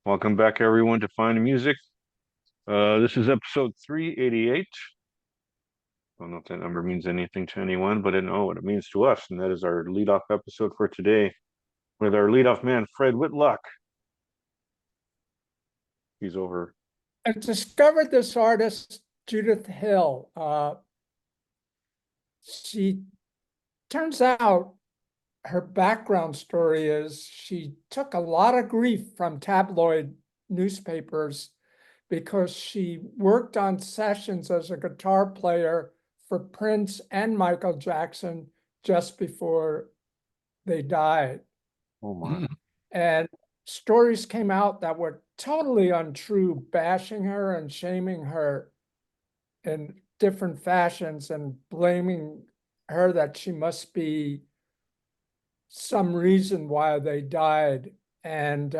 Welcome back, everyone, to Find Music. This is episode 388. I don't know if that number means anything to anyone, but I know what it means to us, and that is our leadoff episode for today with our leadoff man, Fred Whitlock. He's over. I discovered this artist, Judith Hill. She turns out her background story is she took a lot of grief from tabloid newspapers because she worked on sessions as a guitar player for Prince and Michael Jackson just before they died. Oh my. And stories came out that were totally untrue, bashing her and shaming her in different fashions and blaming her that she must be some reason why they died. And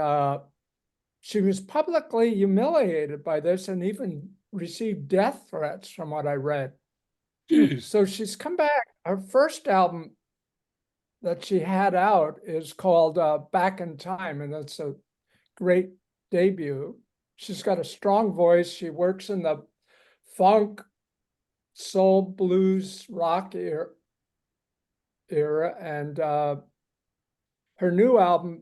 she was publicly humiliated by this and even received death threats from what I read. So she's come back. Her first album that she had out is called Back in Time, and it's a great debut. She's got a strong voice. She works in the funk, soul, blues, rock era, and her new album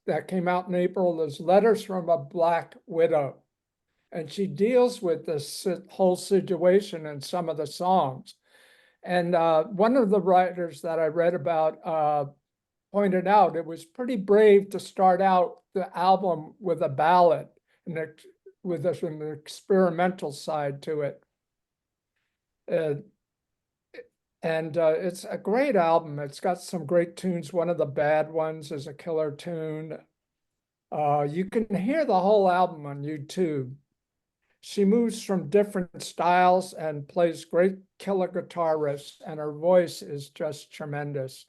that came out in April is Letters from a Black Widow, and she deals with this whole situation in some of the songs. And one of the writers that I read about pointed out it was pretty brave to start out the album with a ballad and with an experimental side to it. And it's a great album. It's got some great tunes. One of the bad ones is a killer tune. You can hear the whole album on YouTube. She moves from different styles and plays great killer guitar riffs, and her voice is just tremendous.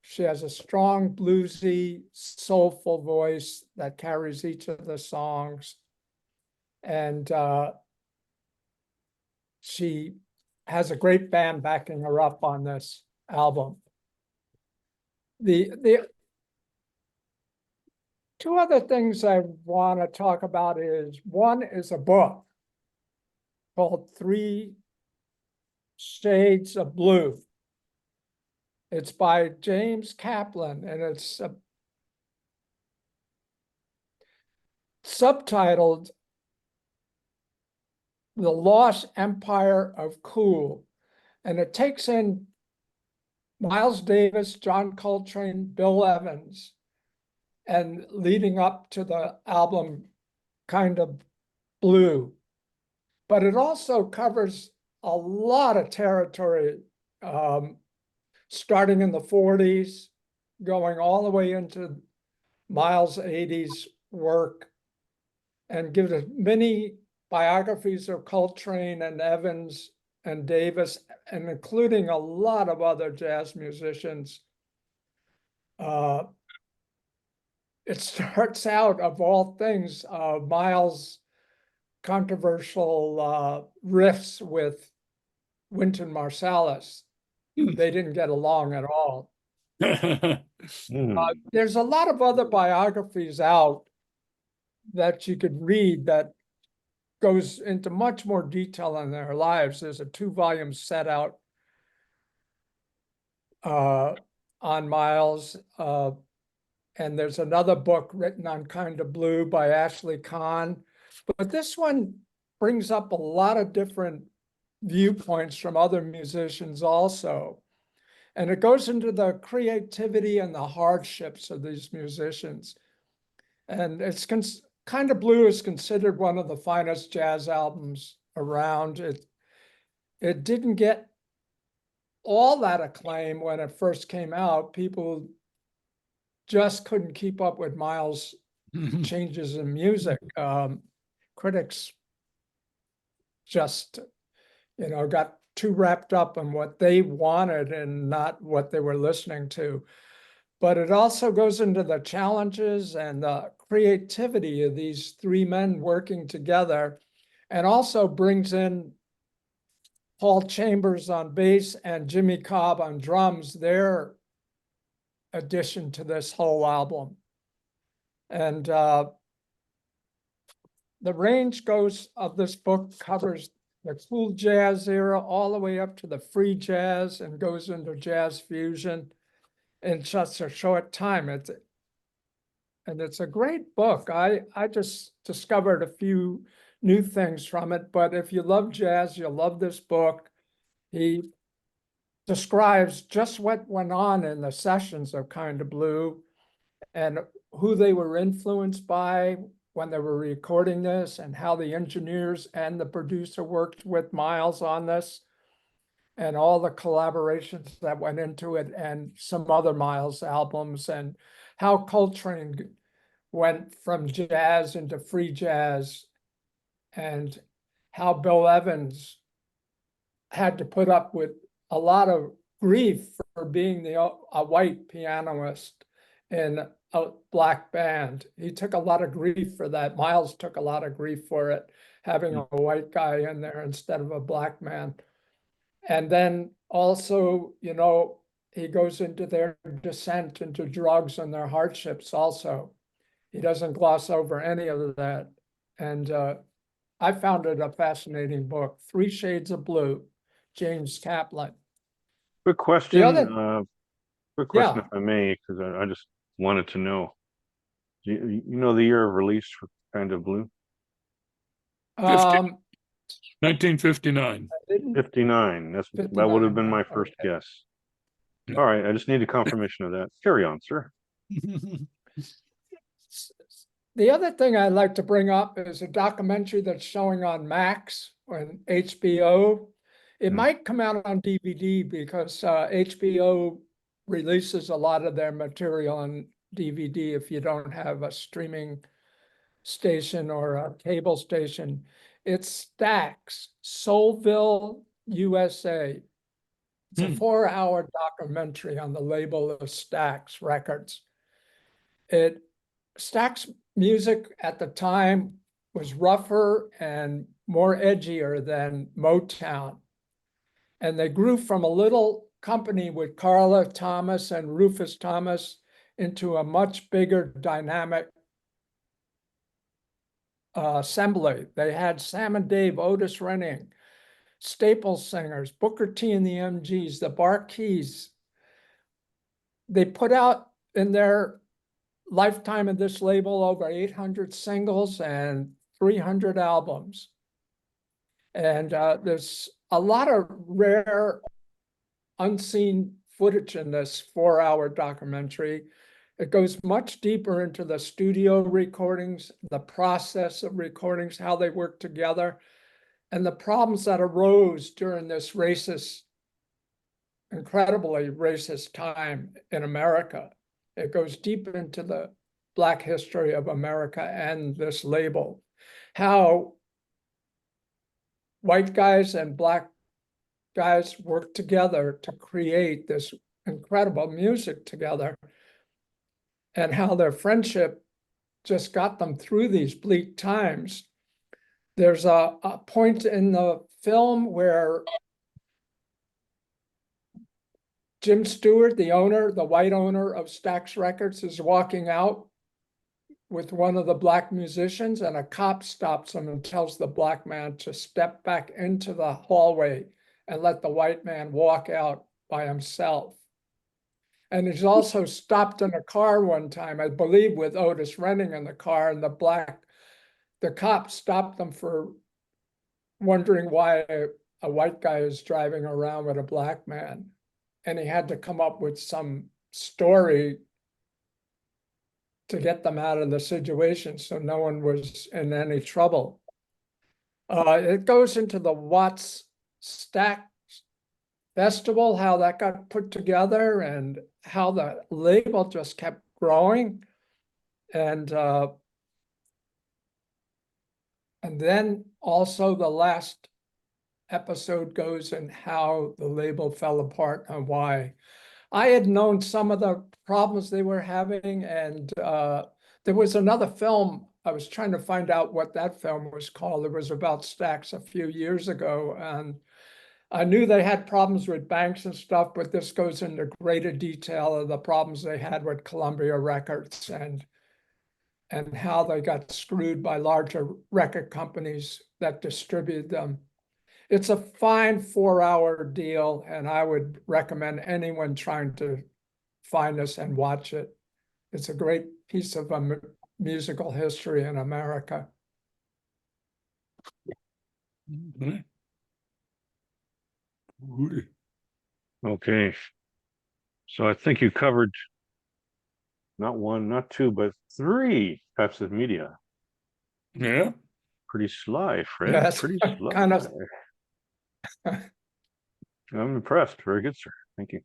She has a strong, bluesy, soulful voice that carries each of the songs. And she has a great band backing her up on this album. The two other things I want to talk about is one is a book called 3 Shades of Blue. It's by James Kaplan, and it's subtitled The Lost Empire of Cool. And it takes in Miles Davis, John Coltrane, Bill Evans, and leading up to the album Kind of Blue. But it also covers a lot of territory, starting in the 40s, going all the way into Miles' 80s work, and gives many biographies of Coltrane and Evans and Davis, and including a lot of other jazz musicians. It starts out, of all things, Miles' controversial riffs with Wynton Marsalis. They didn't get along at all. There's a lot of other biographies out that you could read that goes into much more detail in their lives. There's a 2-volume set out on Miles, and there's another book written on Kind of Blue by Ashley Kahn. But this one brings up a lot of different viewpoints from other musicians also. And it goes into the creativity and the hardships of these musicians. And it's Kind of Blue is considered one of the finest jazz albums around. It didn't get all that acclaim when it first came out. People just couldn't keep up with Miles' changes in music. Critics just, got too wrapped up in what they wanted and not what they were listening to. But it also goes into the challenges and the creativity of these 3 men working together, and also brings in Paul Chambers on bass and Jimmy Cobb on drums, their addition to this whole album. And the range goes of this book covers the cool jazz era all the way up to the free jazz and goes into jazz fusion in such a short time. And it's a great book. I just discovered a few new things from it, but if you love jazz, you'll love this book. He describes just what went on in the sessions of Kind of Blue and who they were influenced by when they were recording this and how the engineers and the producer worked with Miles on this and all the collaborations that went into it and some other Miles albums and how Coltrane went from jazz into free jazz and how Bill Evans had to put up with a lot of grief for being a white pianist in a black band. He took a lot of grief for that. Miles took a lot of grief for it, having a white guy in there instead of a black man. And then also, he goes into their descent into drugs and their hardships also. He doesn't gloss over any of that. And I found it a fascinating book, Three Shades of Blue, James Kaplan. Quick question, Yeah. if I may, because I just wanted to know. You know the year of release for Kind of Blue? 1959. 59. That would have been my first guess. Yeah. All right, I just need a confirmation of that. Carry on, sir. The other thing I'd like to bring up is a documentary that's showing on Max and HBO. It might come out on DVD because HBO releases a lot of their material on DVD if you don't have a streaming station or a cable station. It's Stax, Soulville, USA. It's a 4-hour documentary on the label of Stax Records. Stax music at the time was rougher and more edgier than Motown. And they grew from a little company with Carla Thomas and Rufus Thomas into a much bigger dynamic assembly. They had Sam and Dave, Otis Redding, Staples singers, Booker T and the MGs, the Barkeys. They put out in their lifetime of this label over 800 singles and 300 albums. And there's a lot of rare, unseen footage in this 4-hour documentary. It goes much deeper into the studio recordings, the process of recordings, how they work together, and the problems that arose during this incredibly racist time in America. It goes deep into the Black history of America and this label, how white guys and Black guys work together to create this incredible music together, and how their friendship just got them through these bleak times. There's a point in the film where Jim Stewart, the white owner of Stax Records, is walking out with one of the Black musicians, and a cop stops him and tells the Black man to step back into the hallway and let the white man walk out by himself. And he's also stopped in a car one time, I believe, with Otis Redding in the car, and the cop stopped them for wondering why a white guy is driving around with a Black man. And he had to come up with some story to get them out of the situation so no one was in any trouble. It goes into the Watts Stax Festival, how that got put together and how the label just kept growing. And then also the last episode goes in how the label fell apart and why. I had known some of the problems they were having, and there was another film. I was trying to find out what that film was called. It was about Stax a few years ago, and I knew they had problems with banks and stuff, but this goes into greater detail of the problems they had with Columbia Records and and how they got screwed by larger record companies that distribute them. It's a fine 4-hour deal, and I would recommend anyone trying to find this and watch it. It's a great piece of musical history in America. Okay. Woody. Okay. So I think you covered not one, not two, but three types of media. Yeah, Pretty sly, Fred. Yes, Pretty sly. kind of. I'm impressed. Very good, sir. Thank you.